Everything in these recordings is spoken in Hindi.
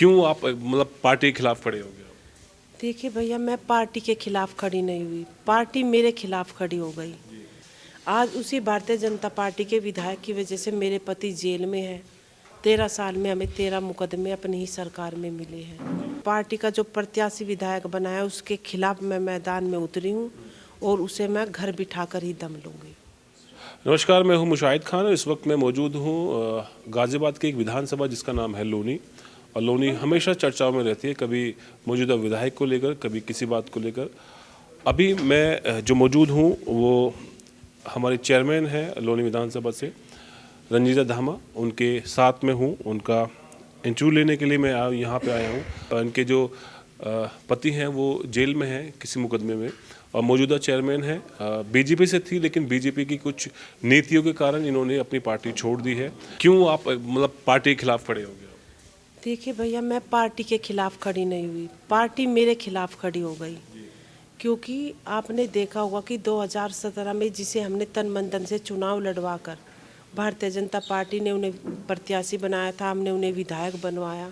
क्यों आप मतलब पार्टी के खिलाफ खड़े हो गए? देखिए भैया, मैं पार्टी के खिलाफ खड़ी नहीं हुई, पार्टी मेरे खिलाफ खड़ी हो गई। आज उसी भारतीय जनता पार्टी के विधायक की वजह से मेरे पति जेल में है। 13 साल में हमें 13 मुकदमे अपनी ही सरकार में मिले हैं। पार्टी का जो प्रत्याशी विधायक बनाया उसके खिलाफ मैं मैदान में उतरी हूँ और उसे मैं घर बिठाकर ही दम लूँगी। नमस्कार, मैं हूं मुशाहिद खान और इस वक्त मैं मौजूद हूं गाज़ियाबाद की एक विधानसभा जिसका नाम है लोनी। और लोनी हमेशा चर्चाओं में रहती है, कभी मौजूदा विधायक को लेकर, कभी किसी बात को लेकर। अभी मैं जो मौजूद हूं वो हमारे चेयरमैन हैं लोनी विधानसभा से, रंजीता धामा, उनके साथ में हूं। उनका इंटरव्यू लेने के लिए मैं यहाँ पे आया हूँ। इनके जो पति हैं वो जेल में हैं किसी मुकदमे में, और मौजूदा चेयरमैन है। बीजेपी से थी, लेकिन बीजेपी की कुछ नीतियों के कारण इन्होंने अपनी पार्टी छोड़ दी है। क्यों आप मतलब पार्टी के खिलाफ खड़े हो गए? देखिए भैया, मैं पार्टी के खिलाफ खड़ी नहीं हुई, पार्टी मेरे खिलाफ खड़ी हो गई। क्योंकि आपने देखा होगा कि 2017 में जिसे हमने तन मन धन से चुनाव लड़वा कर भारतीय जनता पार्टी ने उन्हें प्रत्याशी बनाया था, हमने उन्हें विधायक बनवाया।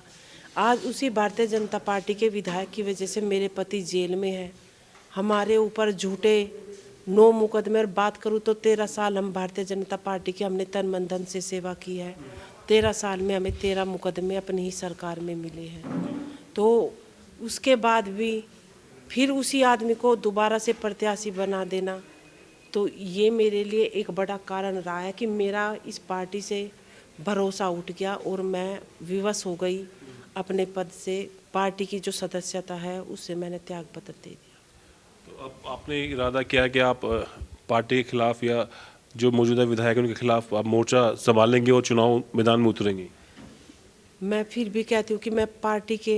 आज उसी भारतीय जनता पार्टी के विधायक की वजह से मेरे पति जेल में है। हमारे ऊपर झूठे 9 मुकदमे, और बात करूँ तो 13 साल हम भारतीय जनता पार्टी की हमने तन मन धन से सेवा की है। 13 साल में हमें 13 मुकदमे अपनी ही सरकार में मिले हैं। तो उसके बाद भी फिर उसी आदमी को दोबारा से प्रत्याशी बना देना, तो ये मेरे लिए एक बड़ा कारण रहा है कि मेरा इस पार्टी से भरोसा उठ गया और मैं विवश हो गई अपने पद से। पार्टी की जो सदस्यता है उससे मैंने त्याग पत्र दे दिया। तो अब आपने इरादा किया है कि आप पार्टी के खिलाफ या जो मौजूदा विधायक हैं उनके खिलाफ आप मोर्चा संभालेंगे और चुनाव मैदान में उतरेंगे? मैं फिर भी कहती हूँ कि मैं पार्टी के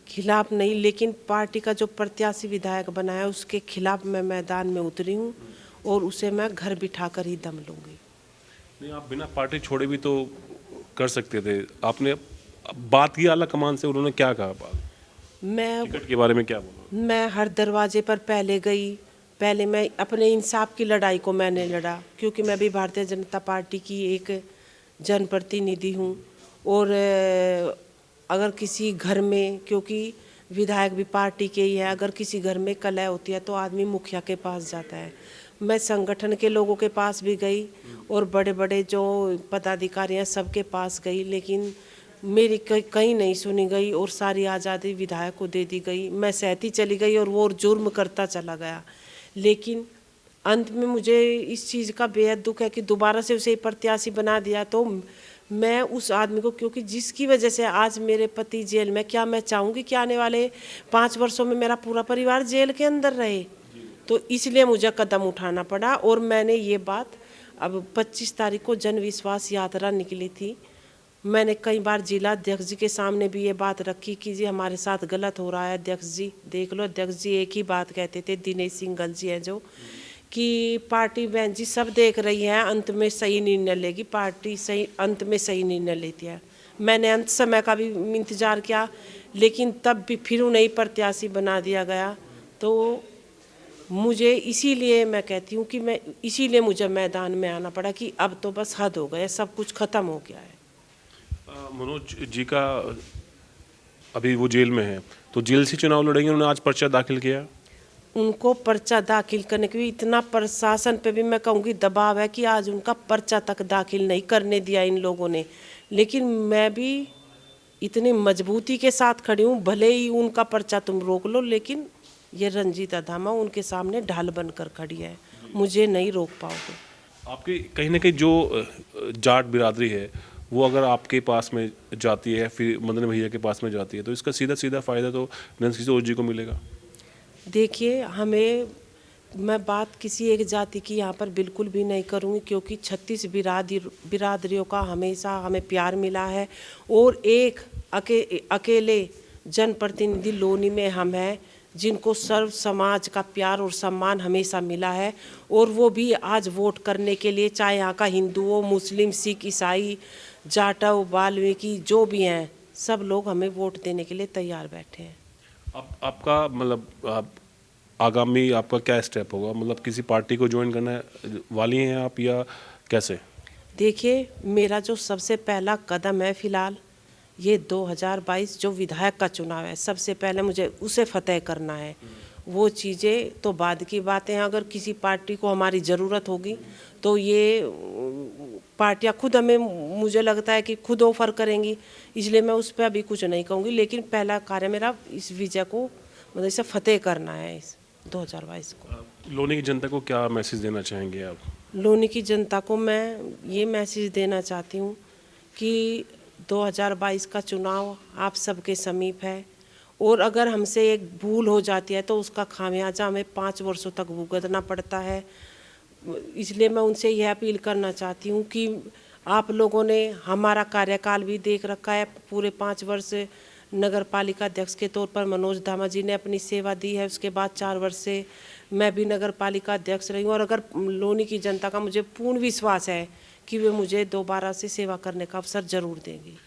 खिलाफ नहीं, लेकिन पार्टी का जो प्रत्याशी विधायक बनाया उसके खिलाफ मैं मैदान में उतरी हूँ और उसे मैं घर बिठाकर ही दम लूँगी। नहीं, आप बिना पार्टी छोड़े भी तो कर सकते थे। आपने बात की आला कमान से, उन्होंने क्या कहा? मैं टिकट के बारे में क्या बोला? मैं हर दरवाजे पर पहले गई। पहले मैं अपने इंसाफ की लड़ाई को मैंने लड़ा, क्योंकि मैं भी भारतीय जनता पार्टी की एक जनप्रतिनिधि हूँ। और अगर किसी घर में, क्योंकि विधायक भी पार्टी के ही है, अगर किसी घर में कलह होती है तो आदमी मुखिया के पास जाता है। मैं संगठन के लोगों के पास भी गई और बड़े बड़े जो पदाधिकारी हैं सबके पास गई, लेकिन मेरी कहीं नहीं सुनी गई और सारी आज़ादी विधायक को दे दी गई। मैं सहती चली गई और वो जुर्म करता चला गया। लेकिन अंत में मुझे इस चीज़ का बेहद दुख है कि दोबारा से उसे प्रत्याशी बना दिया। तो मैं उस आदमी को, क्योंकि जिसकी वजह से आज मेरे पति जेल में, क्या मैं चाहूँगी कि आने वाले 5 वर्षों में मेरा पूरा परिवार जेल के अंदर रहे? तो इसलिए मुझे कदम उठाना पड़ा। और मैंने ये बात, अब 25 तारीख को जन विश्वास यात्रा निकली थी, मैंने कई बार जिला अध्यक्ष जी के सामने भी ये बात रखी कि जी हमारे साथ गलत हो रहा है, अध्यक्ष जी देख लो। अध्यक्ष जी एक ही बात कहते थे, दिनेश सिंघल जी हैं जो, कि पार्टी बहन जी सब देख रही है, अंत में सही निर्णय लेगी, पार्टी सही अंत में सही निर्णय लेती है। मैंने अंत समय का भी इंतजार किया, लेकिन तब भी फिर उन्हें प्रत्याशी बना दिया गया। तो मुझे इसीलिए मैं कहती हूँ कि मैं इसीलिए मुझे मैदान में आना पड़ा कि अब तो बस हद हो गया, सब कुछ खत्म हो गया है। मनोज जी का अभी वो जेल में है, तो जेल से चुनाव लड़ेंगे। उन्होंने आज पर्चा दाखिल किया। उनको पर्चा दाखिल करने के भी इतना प्रशासन पे भी मैं कहूँगी दबाव है कि आज उनका पर्चा तक दाखिल नहीं करने दिया इन लोगों ने। लेकिन मैं भी इतनी मजबूती के साथ खड़ी हूँ, भले ही उनका पर्चा तुम रोक लो, लेकिन ये रंजीता धामा उनके सामने ढाल बनकर खड़ी है, मुझे नहीं रोक पाओगे। आपकी कहीं ना कहीं जो जाट बिरादरी है वो अगर आपके पास में जाती है, फिर मदन भैया के पास में जाती है, तो इसका सीधा सीधा फ़ायदा तो नंद किशोर जी को मिलेगा। देखिए, मैं बात किसी एक जाति की यहाँ पर बिल्कुल भी नहीं करूँगी, क्योंकि 36 बिरादरियों का हमेशा हमें प्यार मिला है। और एक अकेले जनप्रतिनिधि लोनी में हम हैं जिनको सर्व समाज का प्यार और सम्मान हमेशा मिला है। और वो भी आज वोट करने के लिए, चाहे यहाँ का हिंदू हो, मुस्लिम, सिख, ईसाई, जाटव, वाल्मीकि, जो भी हैं, सब लोग हमें वोट देने के लिए तैयार बैठे हैं। आपका मतलब आगामी आपका क्या स्टेप होगा? मतलब किसी पार्टी को ज्वाइन करने वाली हैं आप, या कैसे? देखिए, मेरा जो सबसे पहला कदम है फिलहाल, ये 2022 जो विधायक का चुनाव है, सबसे पहले मुझे उसे फतेह करना है। वो चीज़ें तो बाद की बातें हैं। अगर किसी पार्टी को हमारी ज़रूरत होगी तो ये पार्टियां खुद हमें, मुझे लगता है कि खुद ऑफर करेंगी, इसलिए मैं उस पर अभी कुछ नहीं कहूँगी। लेकिन पहला कार्य मेरा इस विजय को मतलब इसे फतेह करना है, इस 2022 को। लोनी की जनता को क्या मैसेज देना चाहेंगे आप? लोनी की जनता को मैं ये मैसेज देना चाहती हूँ कि 2022 का चुनाव आप सबके समीप है, और अगर हमसे एक भूल हो जाती है तो उसका खामियाजा हमें 5 वर्षों तक भुगतना पड़ता है। इसलिए मैं उनसे यह अपील करना चाहती हूँ कि आप लोगों ने हमारा कार्यकाल भी देख रखा है। पूरे 5 वर्ष नगर पालिका अध्यक्ष के तौर पर मनोज धामा जी ने अपनी सेवा दी है। उसके बाद 4 वर्ष से मैं भी नगर पालिका अध्यक्ष रही हूँ, और अगर लोनी की जनता का मुझे पूर्ण विश्वास है कि वे मुझे दोबारा से सेवा करने का अवसर जरूर देंगी।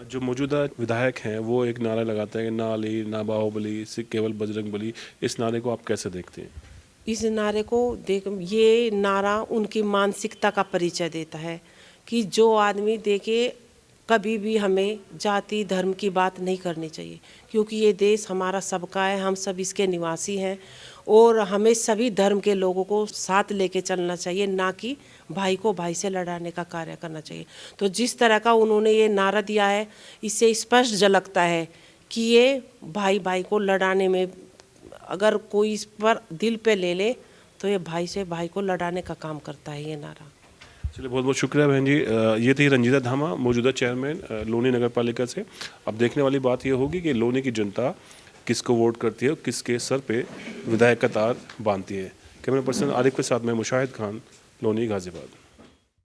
जो मौजूदा विधायक हैं वो एक नारा लगाते हैं कि ना अली ना बाहुबली, सिर्फ केवल बजरंग बली। इस नारे को आप कैसे देखते हैं? इस नारे को देख, ये नारा उनकी मानसिकता का परिचय देता है कि जो आदमी देखे, कभी भी हमें जाति धर्म की बात नहीं करनी चाहिए, क्योंकि ये देश हमारा सबका है, हम सब इसके निवासी हैं, और हमें सभी धर्म के लोगों को साथ लेके चलना चाहिए, ना कि भाई को भाई से लड़ाने का कार्य करना चाहिए। तो जिस तरह का उन्होंने ये नारा दिया है, इससे स्पष्ट झलकता है कि ये भाई भाई को लड़ाने में, अगर कोई इस पर दिल पे ले ले तो ये भाई से भाई को लड़ाने का काम करता है ये नारा। चलिए, बहुत बहुत शुक्रिया बहन जी। ये थी रंजीता धामा, मौजूदा चेयरमैन लोनी नगर पालिका से। अब देखने वाली बात ये होगी कि लोनी की जनता किसको वोट करती है और किसके सर पे विधायक का तार बांधती है। कैमरा पर्सन आरिफ के साथ मैं मुशाहिद खान, लोनी गाजियाबाद।